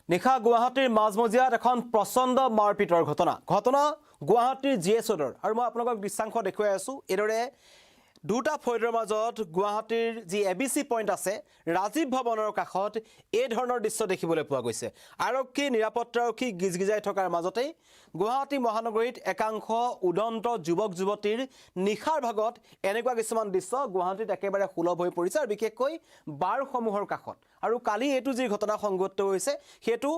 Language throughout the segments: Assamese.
নিশা গুৱাহাটীৰ মাজমজিয়াত এখন প্ৰচণ্ড মাৰপিটৰ ঘটনা গুৱাহাটীৰ জিএছ ৰোডৰ আৰু মই আপোনালোকক দৃশ্যাংশ দেখুৱাই আছোঁ এইদৰে দুটা ফ্লাইটৰ মাজত গুৱাহাটীৰ যি এবিসি পইণ্ট আছে ৰাজীৱ ভৱনৰ কাষত এই ধৰণৰ দৃশ্য দেখিবলৈ পোৱা গৈছে আৰক্ষী নিৰাপত্তাৰক্ষী গিজগিজাই থকাৰ মাজতেই গুৱাহাটী মহানগৰীত একাংশ উদন্ত যুৱক যুৱতীৰ নিশাৰ ভাগত এনেকুৱা কিছুমান দৃশ্য গুৱাহাটীত একেবাৰে সুলভ হৈ পৰিছে আৰু বিশেষকৈ বাৰসমূহৰ কাষত আৰু কালি এইটো যি ঘটনা সংঘটিত হৈছে সেইটো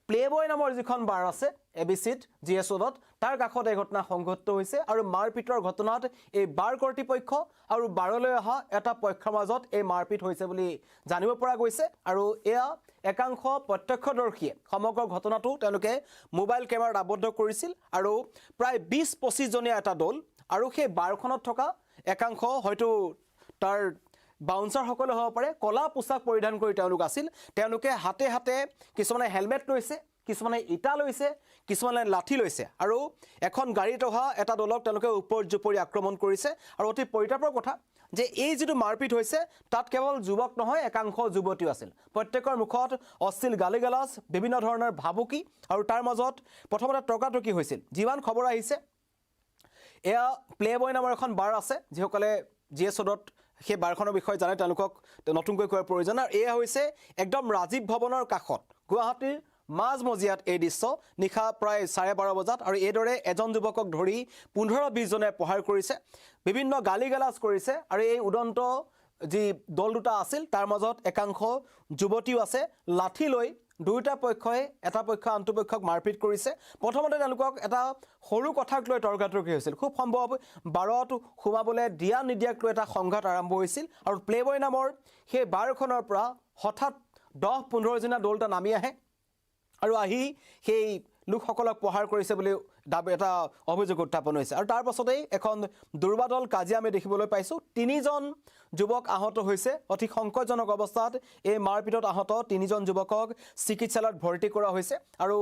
প্লেবয় নামৰ যিখন বাৰ আছে এবিসিত জিএছ ৰোডত তাৰ কাষত এই ঘটনা সংঘটিত হৈছে আৰু মাৰপিটৰ ঘটনাত এই বাৰ কৰ্তৃপক্ষ আৰু বাৰলৈ অহা এটা পক্ষৰ মাজত এই মাৰপিট হৈছে বুলি জানিব পৰা গৈছে আৰু এয়া একাংশ প্ৰত্যক্ষদৰ্শীয়ে সমগ্ৰ ঘটনাটো তেওঁলোকে মোবাইল কেমেৰাত আবদ্ধ কৰিছিল আৰু প্ৰায় 20-25 জনীয়া এটা দল আৰু সেই বাৰখনত থকা একাংশ হয়তো তাৰ বাউন্সাৰ সকলে হ'ব পাৰে কলা পোছাক পৰিধান কৰি তেওঁলোক আছিল তেওঁলোকে হাতে হাতে কিছুমানে হেলমেট লৈছে কিছুমানে ইটা লৈছে কিছুমানে লাঠি লৈছে আৰু এখন গাড়ীত অহা এটা দলক তেওঁলোকে উপৰজুপৰি আক্ৰমণ কৰিছে আৰু অতি পৰিতাপৰ কথা যে এই যেটো মাৰপিট হৈছে তাত কেৱল যুৱক নহয় একাংশ যুৱতীও আছিল প্ৰত্যেকৰ মুখত অশ্লীল গালিগালাজ বিভিন্ন ধৰণৰ ভাবুকি আৰু তাৰ মাজত প্ৰথমতে তৰ্কাতৰ্কি হৈছিল যিমান খবৰ আহিছে এয়া প্লেবয় নামৰ এখন বাৰ আছে যিসকলে জিএছ ৰোডত সেই বাৰখনৰ বিষয়ে জানে তেওঁলোকক নতুনকৈ কোৱাৰ প্ৰয়োজন আৰু এয়া হৈছে একদম ৰাজীৱ ভৱনৰ কাষত গুৱাহাটীৰ মাজমজিয়াত এই দৃশ্য নিশা প্ৰায় 12:30 বজাত আৰু এইদৰে এজন যুৱকক ধৰি 15-20 জনে প্ৰহাৰ কৰিছে বিভিন্ন গালিগালাজ কৰিছে আৰু এই উদন্ত যি দল দুটা আছিল তাৰ মাজত একাংশ যুৱতীও আছে লাঠি লৈ দুটা পক্ষই এটা পক্ষ আনটো পক্ষক মাৰপিট কৰিছে প্ৰথমতে তেওঁলোকক এটা সৰু কথাক লৈ তৰ্কাতৰ্কি হৈছিল খুব সম্ভৱ বাৰত সোমাবলৈ দিয়া নিদিয়াক লৈ এটা সংঘাত আৰম্ভ হৈছিল আৰু প্লেবয় নামৰ সেই বাৰখনৰ পৰা হঠাৎ 10-15 জনীয়া দলটা নামি আহে আৰু আহি সেই লোকসকলক প্ৰহাৰ কৰিছে বুলি এটা অভিযোগ উত্থাপন হৈছে আৰু তাৰ পাছতেই এখন দুৰ্বাদল কাজিয়া আমি দেখিবলৈ পাইছোঁ 3জন যুৱক আহত হৈছে অতি সংকটজনক অৱস্থাত এই মাৰপিটত আহত 3জন যুৱকক চিকিৎসালয়ত ভৰ্তি কৰা হৈছে আৰু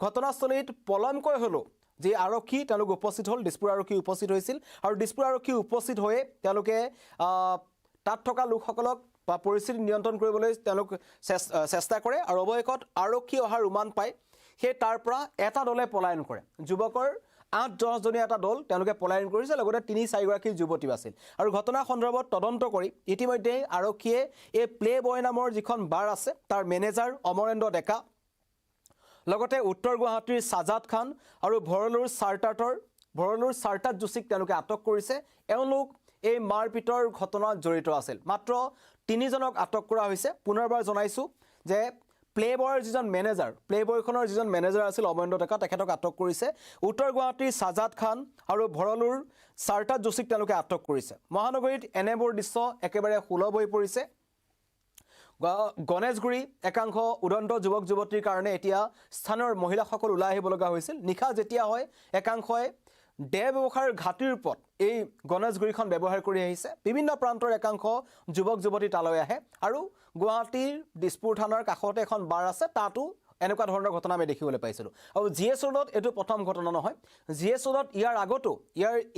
ঘটনাস্থলীত পলমকৈ হলো যে আৰক্ষী তেওঁলোক উপস্থিত হ'ল দিছপুৰ আৰক্ষী উপস্থিত হৈছিল আৰু দিছপুৰ আৰক্ষী উপস্থিত হৈ তেওঁলোকে তাত থকা লোকসকলক বা পৰিস্থিতি নিয়ন্ত্ৰণ কৰিবলৈ তেওঁলোক চেষ্টা কৰে আৰু অৱশেষত আৰক্ষী অহাৰ উমান পায় সেই তাৰ পৰা এটা দলে পলায়ন কৰে যুৱকৰ 8-10 জনীয়া এটা দল তেওঁলোকে পলায়ন কৰিছে লগতে 3-4 গৰাকী যুৱতী আছিল আৰু ঘটনা সন্দৰ্ভত তদন্ত কৰি ইতিমধ্যে আৰক্ষীয়ে এই প্লেবয় নামৰ যিখন বাৰ আছে তাৰ মেনেজাৰ অমৰেন্দ্ৰ ডেকা লগতে উত্তৰ গুৱাহাটীৰ সাজাদ খান আৰু ভৰলুৰ সাৰতাত জোচিক তেওঁলোকে আটক কৰিছে এওঁলোক এই মাৰপিটৰ ঘটনাত জড়িত আছিল মাত্ৰ 3জনক আটক কৰা হৈছে পুনৰবাৰ জনাইছো যে প্লেবয়ৰ যিজন মেনেজাৰ প্লেবয়খনৰ যিজন মেনেজাৰ আছিল অমৰেন্দ্ৰ ডেকা তেখেতক আটক কৰিছে উত্তৰ গুৱাহাটীৰ সাজাদ খান আৰু ভৰলুৰ সাৰতাত জোচিক তেওঁলোকে আটক কৰিছে মহানগৰীত এনেবোৰ দৃশ্য একেবাৰে সুলভ হৈ পৰিছে গণেশগুৰি একাংশ উদন্ত যুৱক যুৱতীৰ কাৰণে এতিয়া স্থানৰ মহিলাসকল ওলাই আহিব লগা হৈছিল নিশা যেতিয়া হয় একাংশই দেহ ব্যৱসায়ৰ ঘাটিৰ ওপৰত এই গণেশগুৰিখন ব্যৱহাৰ কৰি আহিছে বিভিন্ন প্ৰান্তৰ একাংশ যুৱক যুৱতী তালৈ আহে আৰু গুৱাহাটীৰ দিছপুৰ থানাৰ কাষতে এখন বাৰ আছে তাতো এনেকুৱা ধৰণৰ ঘটনা আমি দেখিবলৈ পাইছিলোঁ আৰু জিএছ ৰোডত এইটো প্ৰথম ঘটনা নহয় জিএছ ৰোডত ইয়াৰ আগতো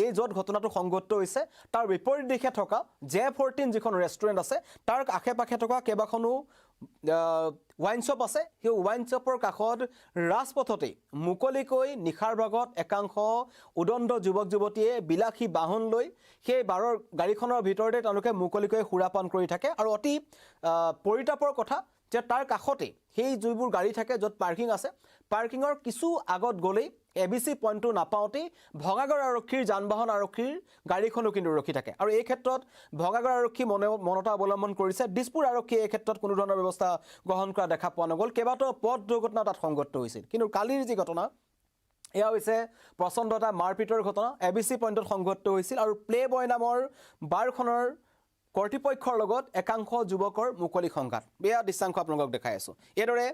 এই য'ত ঘটনাটো সংঘটিত হৈছে তাৰ বিপৰীত দিশে থকা J14 যিখন ৰেষ্টুৰেণ্ট আছে তাৰ আশে-পাশে থকা কেইবাখনো ওয়াইন শ্বপ আছে সেই ওয়াইন শ্বপৰ কাষত ৰাজপথতে মুকলিকৈ নিশাৰ ভাগত একাংশ উদন্ত যুৱক যুৱতীয়ে বিলাসী বাহন লৈ সেই বাৰৰ গাড়ীখনৰ ভিতৰতে তেওঁলোকে মুকলিকৈ সুৰাপান কৰি থাকে আৰু অতি পৰিতাপৰ কথা যে তাৰ কাষতে সেই যিবোৰ গাড়ী থাকে য'ত পাৰ্কিং আছে পাৰ্কিঙৰ কিছু আগত গ'লেই এবিসি পইণ্টটো নাপাওঁতেই ভগাগৰ আৰক্ষীৰ যান-বাহন আৰক্ষীৰ গাড়ীখনো কিন্তু ৰখি থাকে আৰু এই ক্ষেত্ৰত ভগাগৰ আৰক্ষী মনতা অৱলম্বন কৰিছে দিছপুৰ আৰক্ষীয়ে এই ক্ষেত্ৰত কোনো ধৰণৰ ব্যৱস্থা গ্ৰহণ কৰা দেখা পোৱা নগ'ল কেইবাটাও পথ দুৰ্ঘটনা তাত সংঘটিত হৈছিল কিন্তু কালিৰ যি ঘটনা এয়া হৈছে প্ৰচণ্ড এটা মাৰপিটৰ ঘটনা এবিসি পইণ্টত সংঘটিত হৈছিল আৰু প্লেবয় নামৰ বাৰখনৰ কৰ্তৃপক্ষৰ লগত একাংশ যুৱকৰ মুকলি সংঘাত বেয়া দৃশ্যাংশ আপোনালোকক দেখাই আছোঁ এইদৰে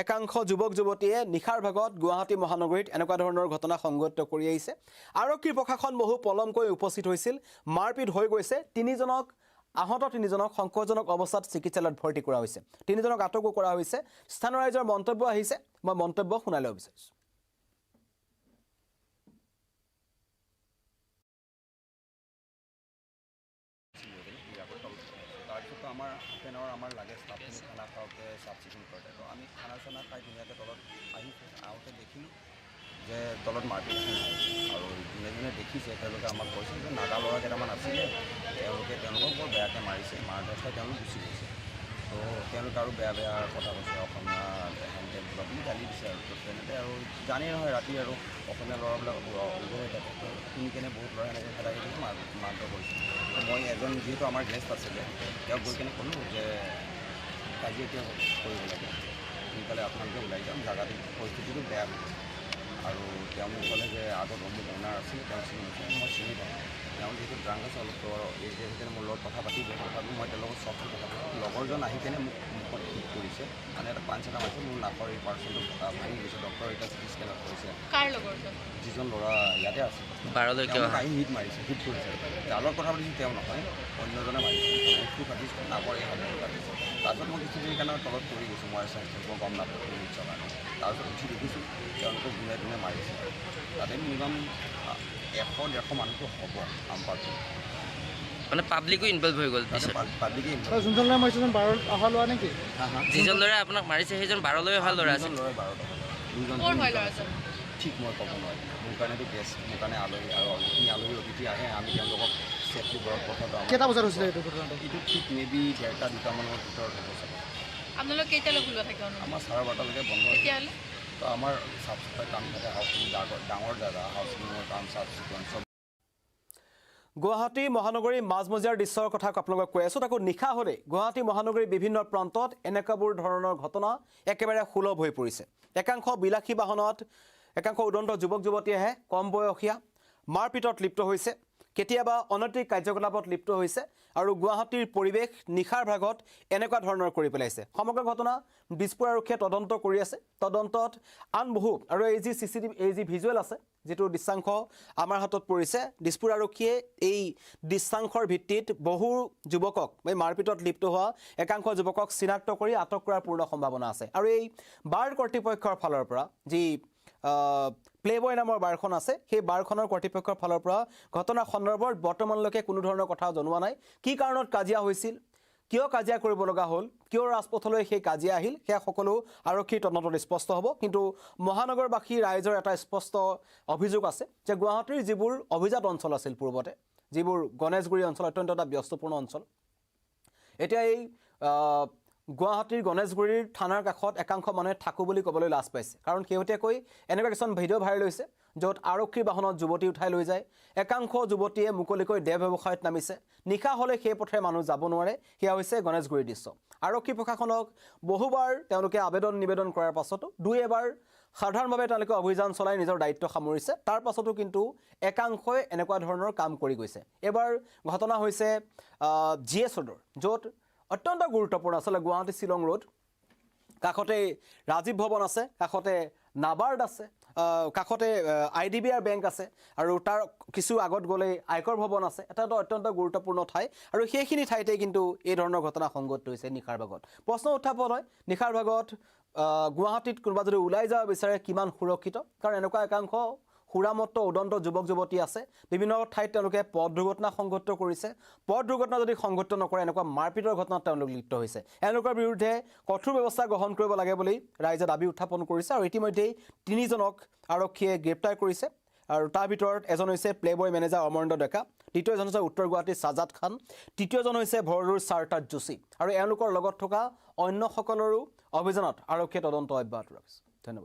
একাংশ যুৱক যুৱতীয়ে নিশাৰ ভাগত গুৱাহাটী মহানগৰীত এনেকুৱা ধৰণৰ ঘটনা সংঘটিত কৰি আহিছে আৰক্ষী প্ৰশাসন বহু পলমকৈ উপস্থিত হৈছিল মাৰপিট হৈ গৈছে 3জনক আহত 3জনক সংকটজনক অৱস্থাত চিকিৎসালয়ত ভৰ্তি কৰা হৈছে 3জনক আটকো কৰা হৈছে স্থানীয় ৰাইজৰ মন্তব্য আহিছে মই মন্তব্য শুনাই ল'ব বিচাৰিছোঁ আমাৰ পেনৰ আমাৰ লাগে ষ্টাফখিনি খানা খাওঁতে চাফ চিকুণ কৰোঁতে তো আমি খানা চানা খাই ধুনীয়াকৈ তলত আহোঁতে দেখিলোঁ যে তলত মাৰপিট আৰু যোনে যোনে দেখিছে তেওঁলোকে আমাক কৈছে যে নাগা ল'ৰা কেইটামান আছিলে তেওঁলোকক বৰ বেয়াকৈ মাৰিছে মাৰ ধৰ খাই তেওঁলোক গুচি গৈছে তো তেওঁলোকে আৰু বেয়া বেয়া কথা কৈছে অসমীয়া হেণ্ডেল বুলি গালি দিছে আৰু তো তেনেকৈ আৰু জানেই নহয় ৰাতি আৰু অসমীয়া ল'ৰাবিলাক উগ্ৰ হৈ থাকে তো শুনি কেনে বহুত ল'ৰা এনেকৈ খেদাই কিনে মাৰধৰ কৰিছে তো মই এজন যিহেতু আমাৰ গেষ্ট আছিলে তেওঁক গৈ কেনে ক'লোঁ যে কাজিয়া কিয় কৰিব লাগে সোনকালে আপোনালোকে ওলাই যাম জাগাটো পৰিস্থিতিটো বেয়া হ'ব আৰু তেওঁ মোক ক'লে যে আগত অমুক অনাৰ আছিল তেওঁ চিনি নাপায় মই চিনি পাওঁ তেওঁ যিহেতু ড্ৰাংক আছে অলপ এই সেইকাৰণে মোৰ লগত কথা পাতিব তথাপিও মই তেওঁৰ লগত চফ্টলি কথা পাতিলোঁ লগৰজন আহি কেনে মোক মুখত ঠিক কৰিছে মানে এটা পাঞ্চ এটা মাৰিছে মোৰ নাকৰ এই পাৰ্চনটো ভাঙি গৈছে ডক্টৰ এতিয়া চিটি স্কেনত কৰিছে কাৰ লগৰজন যিজন ল'ৰা ইয়াতে আছে বাৰলৈকে আহি হিট মাৰিছে হিট কৰিছে যাৰ লগত কথা পাতিছোঁ তেওঁ নহয় অন্যজনে মাৰিছে মুখটো কাটিছোঁ নাকৰ এই হাতটো কাটিছে তাৰপিছত মই কিছু দেৰি কাৰণে তলত পৰি গৈছোঁ মই স্বাস্থ্য মই গম নাপাওঁ নিশ্চয় কাৰণে তাৰপিছত উঠি দেখিছোঁ তেওঁলোকক যোনে যোনে মাৰিছে তাতে মিনিমাম 100-150 মানুহটো হ'ব আম্পাৰটো মানে পাব্লিকো ইনভলভ হৈ গ'ল পিছত পাব্লিকে যোনজন ল'ৰা মাৰিছে বাৰত অহা ল'ৰা নেকি যিজন ল'ৰাই আপোনাক মাৰিছে সেইজন 12লৈ অহা ল'ৰা আছিল ল'ৰাই 12 দুজন ক'ৰ হয় ল'ৰাজন ঠিক মই ক'ব নোৱাৰিম মোৰ কাৰণেতো গেছ মোৰ কাৰণে আলহী আৰু যিখিনি আলহী অতিথি আহে আমি তেওঁলোকক ছেফলি ঘৰত পঠাওঁতো কেইটা বজাত হৈছিলে এইটো ঘটনাটো এইটো ঠিক মেবি 1:30-2টামানৰ ভিতৰত হ'ব চাগে আপোনালোক কেইটালৈ খোলা থাকে আমাৰ 12:30লৈকে বন্ধ হয় তেতিয়াহ'লে তো আমাৰ চাফ চাফাই কাম থাকে হাউচিং ডাঙৰ জেগা হাউচিঙৰ কাম চাফ চিকুণ চব গুৱাহাটী মহানগৰী মাজমজিয়াৰ দৃশ্যৰ কথা আপোনালোকক কৈ আছোঁ তাকো নিশা হ'লে গুৱাহাটী মহানগৰীৰ বিভিন্ন প্ৰান্তত এনেকুৱাবোৰ ধৰণৰ ঘটনা একেবাৰে সুলভ হৈ পৰিছে একাংশ বিলাসী বাহনত একাংশ উদন্ত যুৱক যুৱতী আহে কম বয়সীয়া মাৰপিটত লিপ্ত হৈছে কেতিয়াবা অনৈতিক কাৰ্যকলাপত লিপ্ত হৈছে আৰু গুৱাহাটীৰ পৰিৱেশ নিশাৰ ভাগত এনেকুৱা ধৰণৰ কৰি পেলাইছে সমগ্ৰ ঘটনা দিছপুৰ আৰক্ষীয়ে তদন্ত কৰি আছে তদন্তত আন বহু আৰু এই যি CCTV এই যি ভিজুৱেল আছে যেটো দৃশ্যাংশ আমাৰ হাতত পৰিছে দিছপুৰ আৰক্ষীয়ে এই দৃশ্যাংশৰ ভিত্তিত বহু যুৱকক এই মাৰপিটত লিপ্ত হোৱা একাংশ যুৱকক চিনাক্ত কৰি আটক কৰাৰ পূৰ্ণ সম্ভাৱনা আছে আৰু এই বাৰ কৰ্তৃপক্ষৰ ফালৰ পৰা যি প্লেবয় নামৰ বাৰখন আছে সেই বাৰখনৰ কৰ্তৃপক্ষৰ ফালৰ পৰা ঘটনা সন্দৰ্ভত বৰ্তমানলৈকে কোনো ধৰণৰ কথা জনোৱা নাই কি কাৰণত কাজিয়া হৈছিল কিয় কাজিয়া কৰিব লগা হ'ল কিয় ৰাজপথলৈ সেই কাজিয়া আহিল সেয়া সকলো আৰক্ষীৰ তদন্তত স্পষ্ট হ'ব কিন্তু মহানগৰবাসী ৰাইজৰ এটা স্পষ্ট অভিযোগ আছে যে গুৱাহাটীৰ যিবোৰ অভিজাত অঞ্চল আছিল পূৰ্বতে যিবোৰ গণেশগুৰি অঞ্চল অত্যন্ত এটা ব্যস্তপূৰ্ণ অঞ্চল এতিয়া এই গুৱাহাটীৰ গণেশগুৰিৰ থানাৰ কাষত একাংশ মানুহে থাকো বুলি ক'বলৈ লাজ পাইছে কাৰণ কেউতেকৈ এনেকুৱা কিছুমান ভিডিঅ' ভাইৰেল হৈছে য'ত আৰক্ষীৰ বাহনত যুৱতী উঠাই লৈ যায় একাংশ যুৱতীয়ে মুকলিকৈ দেহ ব্যৱসায়ত নামিছে নিশা হ'লে সেই পথে মানুহ যাব নোৱাৰে সেয়া হৈছে গণেশগুৰিৰ দৃশ্য আৰক্ষী প্ৰশাসনক বহুবাৰ তেওঁলোকে আবেদন নিবেদন কৰাৰ পাছতো দুই এবাৰ সাধাৰণভাৱে তেওঁলোকে অভিযান চলাই নিজৰ দায়িত্ব সামৰিছে তাৰ পাছতো কিন্তু একাংশই এনেকুৱা ধৰণৰ কাম কৰি গৈছে এবাৰ ঘটনা হৈছে GS ৰোডৰ য'ত অত্যন্ত গুৰুত্বপূৰ্ণ আচলতে গুৱাহাটী শিলং ৰোড কাষতে ৰাজীৱ ভৱন আছে কাষতে নাবাৰ্ড আছে কাষতে IDBI বেংক আছে আৰু তাৰ কিছু আগত গ'লে আয়কৰ ভৱন আছে এটা অত্যন্ত গুৰুত্বপূৰ্ণ ঠাই আৰু সেইখিনি ঠাইতে কিন্তু এই ধৰণৰ ঘটনা সংঘটিত হৈছে নিশাৰ ভাগত প্ৰশ্ন উত্থাপন হয় নিশাৰ ভাগত গুৱাহাটীত কোনোবা যদি ওলাই যাব বিচাৰে কিমান সুৰক্ষিত কাৰণ এনেকুৱা একাংশ হুৰামত্ত উদন্ত যুৱক যুৱতী আছে বিভিন্ন ঠাইত তেওঁলোকে পথ দুৰ্ঘটনা সংঘটিত কৰিছে পথ দুৰ্ঘটনা যদি সংঘটিত নকৰে এনেকুৱা মাৰপিটৰ ঘটনাত তেওঁলোক লিপ্ত হৈছে এওঁলোকৰ বিৰুদ্ধে কঠোৰ ব্যৱস্থা গ্ৰহণ কৰিব লাগে বুলি ৰাইজে দাবী উত্থাপন কৰিছে আৰু ইতিমধ্যেই 3জনক আৰক্ষীয়ে গ্ৰেপ্তাৰ কৰিছে আৰু তাৰ ভিতৰত এজন হৈছে প্লেবয় মেনেজাৰ অমৰেন্দ্ৰ ডেকা দ্বিতীয়জন হৈছে উত্তৰ গুৱাহাটীৰ সাজাদ খান তৃতীয়জন হৈছে ভৰলুৰ সাৰতাজ যোশী আৰু এওঁলোকৰ লগত থকা অন্য সকলৰো অভিযানত আৰক্ষীয়ে তদন্ত অব্যাহত ৰাখিছে ধন্যবাদ